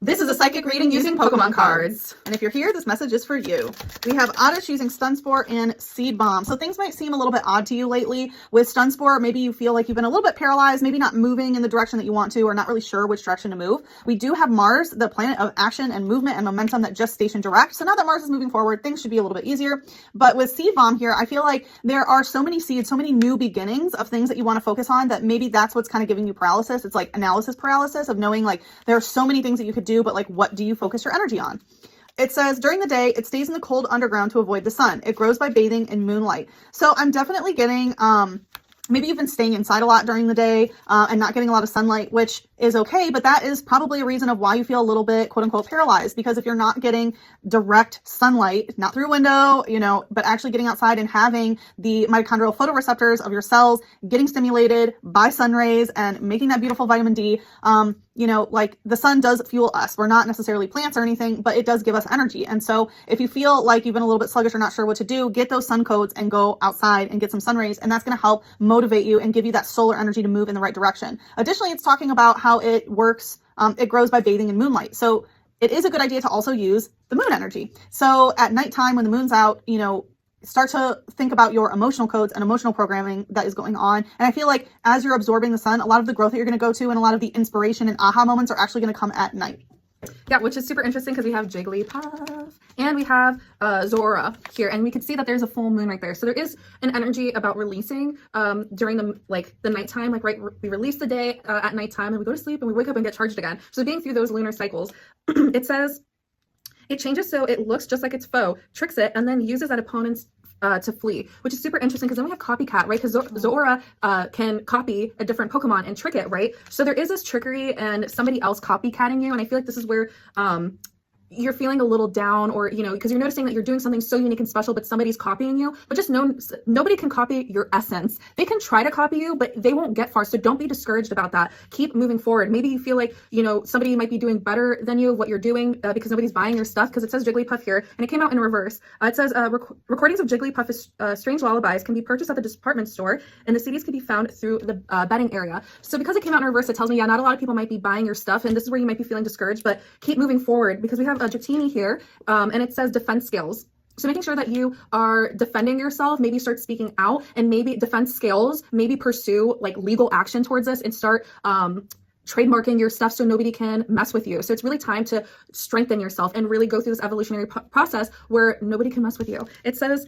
This is a psychic reading using Pokemon cards. And if you're here, this message is for you. We have Oddish using Stun Spore and Seed Bomb. So things might seem a little bit odd to you lately. With Stun Spore, maybe you feel like you've been a little bit paralyzed, maybe not moving in the direction that you want to, or not really sure which direction to move. We do have Mars, the planet of action and movement and momentum that just stationed direct. So now that Mars is moving forward, things should be a little bit easier. But with Seed Bomb here, I feel like there are so many seeds, so many new beginnings of things that you want to focus on that maybe that's what's kind of giving you paralysis. It's like analysis paralysis of knowing like there are so many things that you could do, but like what do you focus your energy on? It says, during the day, it stays in the cold underground to avoid the sun. It grows by bathing in moonlight. So I'm definitely getting, maybe you've been staying inside a lot during the day and not getting a lot of sunlight, which is okay, but that is probably a reason of why you feel a little bit, quote unquote, paralyzed, because if you're not getting direct sunlight, not through a window, you know, but actually getting outside and having the mitochondrial photoreceptors of your cells getting stimulated by sun rays and making that beautiful vitamin D, you know, like the sun does fuel us. We're not necessarily plants or anything, but it does give us energy. And so if you feel like you've been a little bit sluggish or not sure what to do, get those sun codes and go outside and get some sun rays. And that's going to help motivate you and give you that solar energy to move in the right direction. Additionally, it's talking about how it works. It grows by bathing in moonlight. So it is a good idea to also use the moon energy. So at nighttime when the moon's out, you know, start to think about your emotional codes and emotional programming that is going on. And I feel like as you're absorbing the sun, a lot of the growth that you're going to go to and a lot of the inspiration and aha moments are actually going to come at night. Yeah, which is super interesting because we have Jigglypuff and we have Zora here, and we can see that there's a full moon right there. So there is an energy about releasing during the nighttime, like right, we release the day at nighttime and we go to sleep and we wake up and get charged again. So being through those lunar cycles, it says it changes so it looks just like its foe, tricks it, and then uses that opponent's to flee, which is super interesting because then we have copycat, right? Because Zora can copy a different Pokemon and trick it, right? So there is this trickery and somebody else copycatting you, and I feel like this is where you're feeling a little down, or you know, because you're noticing that you're doing something so unique and special, but somebody's copying you. But just know, nobody can copy your essence. They can try to copy you, but they won't get far. So don't be discouraged about that. Keep moving forward. Maybe you feel like, you know, somebody might be doing better than you what you're doing because nobody's buying your stuff, because it says Jigglypuff here and it came out in reverse. It says recordings of Jigglypuff's strange lullabies can be purchased at the department store, and the CDs can be found through the betting area. So because it came out in reverse, it tells me, yeah, not a lot of people might be buying your stuff, and this is where you might be feeling discouraged, but keep moving forward because we have a Dratini here. And it says defense skills. So making sure that you are defending yourself, maybe start speaking out, and maybe defense skills, maybe pursue like legal action towards this and start trademarking your stuff so nobody can mess with you. So it's really time to strengthen yourself and really go through this evolutionary process where nobody can mess with you. It says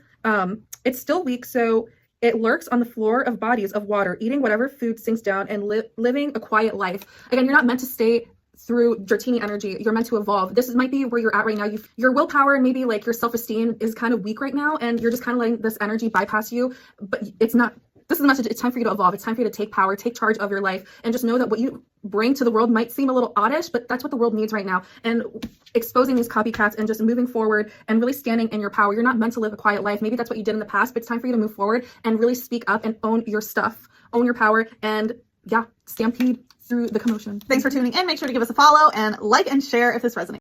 it's still weak, so it lurks on the floor of bodies of water, eating whatever food sinks down and living a quiet life. Again, you're not meant to stay through Dratini energy. You're meant to evolve. This might be where you're at right now. Your willpower and maybe like your self-esteem is kind of weak right now, and you're just kind of letting this energy bypass you, but it's not. This is the message. It's time for you to evolve. It's time for you to take power, take charge of your life, and just know that what you bring to the world might seem a little oddish, but that's what the world needs right now. And exposing these copycats and just moving forward and really standing in your power. You're not meant to live a quiet life. Maybe that's what you did in the past, but it's time for you to move forward and really speak up and own your stuff, own your power, and yeah, stampede through the commotion. Thanks for tuning in. Make sure to give us a follow and like and share if this resonates.